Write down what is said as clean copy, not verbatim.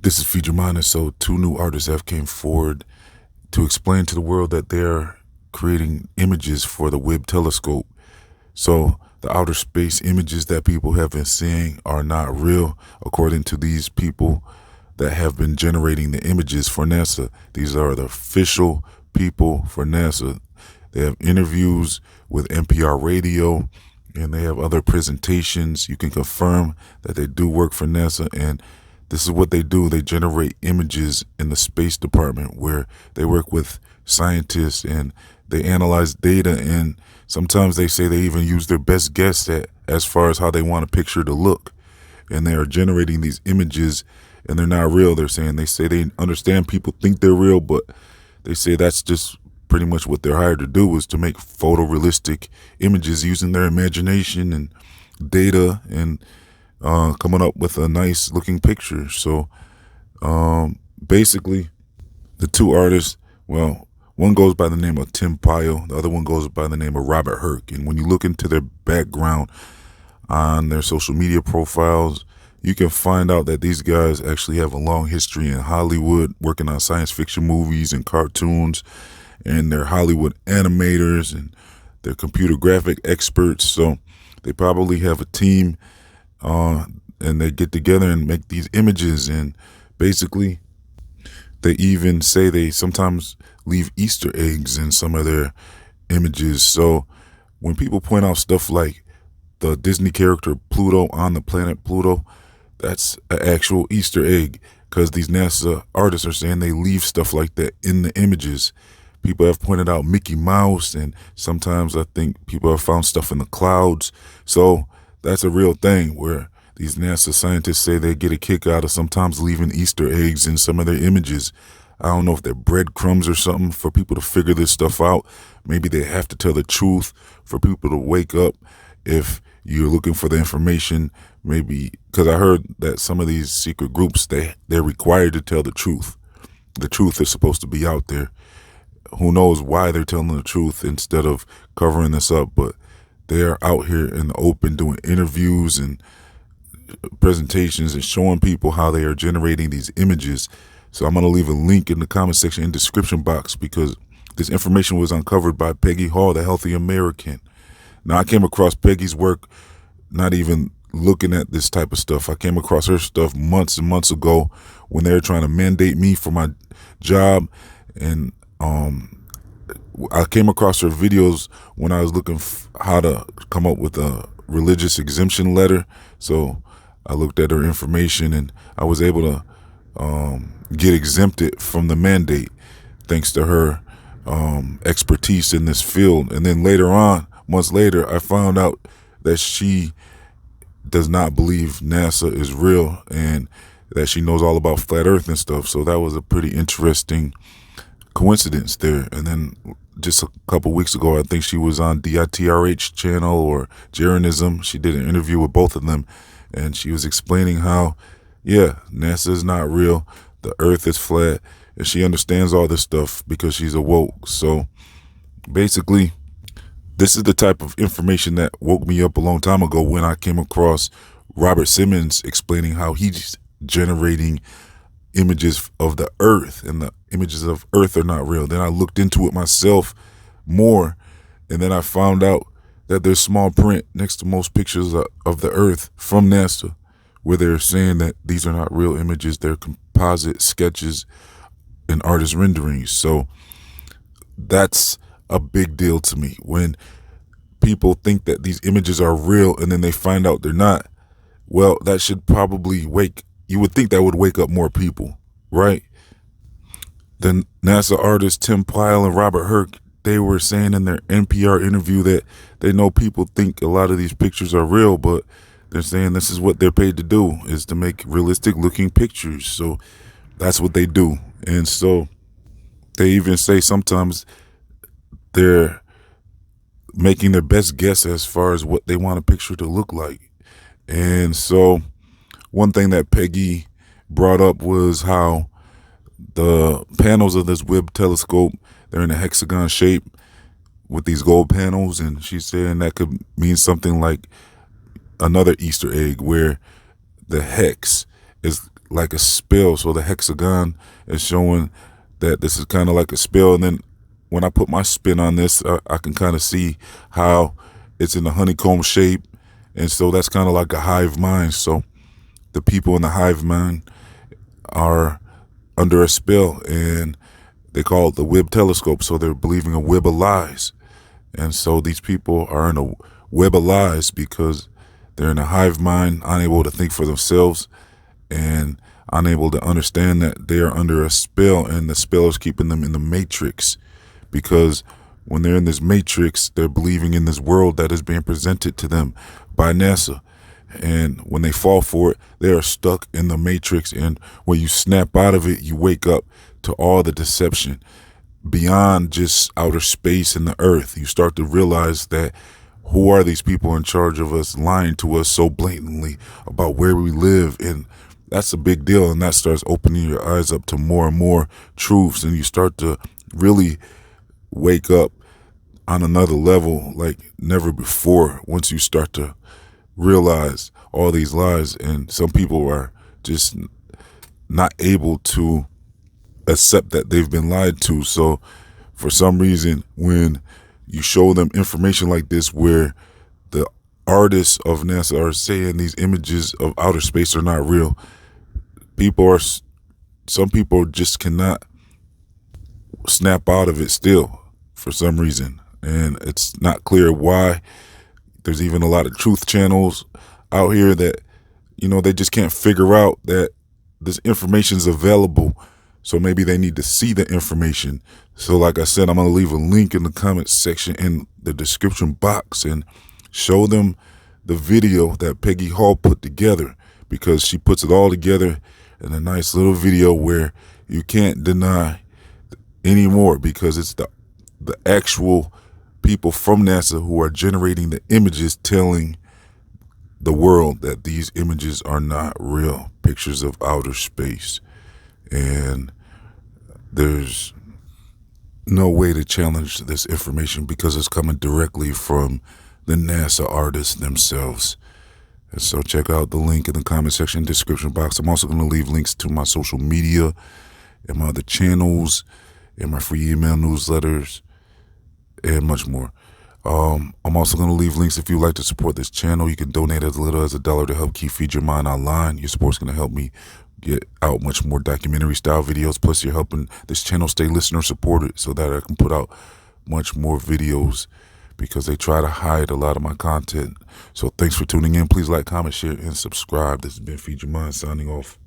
This is Feed Your Mind. And so two new artists have came forward to explain to the world that they're creating images for the Webb telescope. So the outer space images that people have been seeing are not real, according to these people that have been generating the images for NASA. These are the official people for NASA. They have interviews with NPR radio, and they have other presentations. You can confirm that they do work for NASA, and this is what they do. They generate images in the space department where they work with scientists and they analyze data, and sometimes they say they even use their best guess at as far as how they want a picture to look. And they are generating these images, and they're not real. They say they understand people think they're real, but they say that's just pretty much what they're hired to do, is to make photorealistic images using their imagination and data and coming up with a nice looking picture. So basically the two artists, well, one goes by the name of Tim Pyle, the other one goes by the name of Robert Herc. And when you look into their background on their social media profiles, you can find out that these guys actually have a long history in Hollywood, working on science fiction movies and cartoons, and they're Hollywood animators and they're computer graphic experts. So they probably have a team, and they get together and make these images. And basically they even say they sometimes leave Easter eggs in some of their images. So when people point out stuff like the Disney character Pluto on the planet Pluto, that's an actual Easter egg, because these NASA artists are saying they leave stuff like that in the images. People have pointed out Mickey Mouse, and sometimes I think people have found stuff in the clouds. So that's a real thing where these NASA scientists say they get a kick out of sometimes leaving Easter eggs in some of their images. I don't know if they're breadcrumbs or something for people to figure this stuff out. Maybe they have to tell the truth for people to wake up if you're looking for the information. Maybe because I heard that some of these secret groups, they're required to tell the truth. The truth is supposed to be out there. Who knows why they're telling the truth instead of covering this up, but they're out here in the open doing interviews and presentations and showing people how they are generating these images. So I'm going to leave a link in the comment section in the description box, because this information was uncovered by Peggy Hall, the Healthy American. Now, I came across Peggy's work not even looking at this type of stuff. I came across her stuff months and months ago when they were trying to mandate me for my job. And I came across her videos when I was looking how to come up with a religious exemption letter. So I looked at her information and I was able to get exempted from the mandate thanks to her expertise in this field. And then later on, months later, I found out that she does not believe NASA is real and that she knows all about flat earth and stuff. So that was a pretty interesting coincidence there. And then just a couple weeks ago, I think she was on DITRH channel or Jeranism. She did an interview with both of them, and she was explaining how, yeah, NASA is not real. The earth is flat, and she understands all this stuff because she's awoke. So basically, this is the type of information that woke me up a long time ago when I came across Robert Simmons explaining how he's generating images of the earth, and the images of earth are not real. Then I looked into it myself more, and then I found out that there's small print next to most pictures of the earth from NASA where they're saying that these are not real images. They're composite sketches and artist renderings. So that's a big deal to me when people think that these images are real and then they find out they're not. Well, that should probably you would think that would wake up more people, right? The NASA artists Tim Pyle and Robert Herc, they were saying in their NPR interview that they know people think a lot of these pictures are real, but they're saying this is what they're paid to do, is to make realistic looking pictures. So that's what they do. And so they even say sometimes they're making their best guess as far as what they want a picture to look like. And so one thing that Peggy brought up was how the panels of this Webb telescope, they're in a hexagon shape with these gold panels, and she's saying that could mean something like another Easter egg where the hex is like a spell. So the hexagon is showing that this is kind of like a spell. And then when I put my spin on this, I can kind of see how it's in a honeycomb shape. And so that's kind of like a hive mind. So the people in the hive mind are under a spell, and they call it the Webb telescope. So they're believing a web of lies. And so these people are in a web of lies because they're in a hive mind, unable to think for themselves and unable to understand that they are under a spell, and the spell is keeping them in the matrix. Because when they're in this matrix, they're believing in this world that is being presented to them by NASA. And when they fall for it, they are stuck in the matrix. And when you snap out of it, you wake up to all the deception beyond just outer space and the earth. You start to realize that who are these people in charge of us, lying to us so blatantly about where we live? And that's a big deal. And that starts opening your eyes up to more and more truths. And you start to really wake up on another level like never before once you start to realize all these lies. And some people are just not able to accept that they've been lied to. So for some reason, when you show them information like this, where the artists of NASA are saying these images of outer space are not real, some people just cannot snap out of it still for some reason. And it's not clear why. There's even a lot of truth channels out here that, they just can't figure out that this information is available. So maybe they need to see the information. So like I said, I'm going to leave a link in the comments section in the description box and show them the video that Peggy Hall put together, because she puts it all together in a nice little video where you can't deny anymore, because it's the actual people from NASA who are generating the images, telling the world that these images are not real pictures of outer space. And there's no way to challenge this information because it's coming directly from the NASA artists themselves. And so check out the link in the comment section, description box. I'm also going to leave links to my social media and my other channels and my free email newsletters and much more. I'm also going to leave links if you'd like to support this channel. You can donate as little as $1 to help keep Feed Your Mind online. Your support's going to help me get out much more documentary style videos. Plus, you're helping this channel stay listener supported so that I can put out much more videos, because they try to hide a lot of my content. So thanks for tuning in. Please like, comment, share, and subscribe. This has been Feed Your Mind signing off.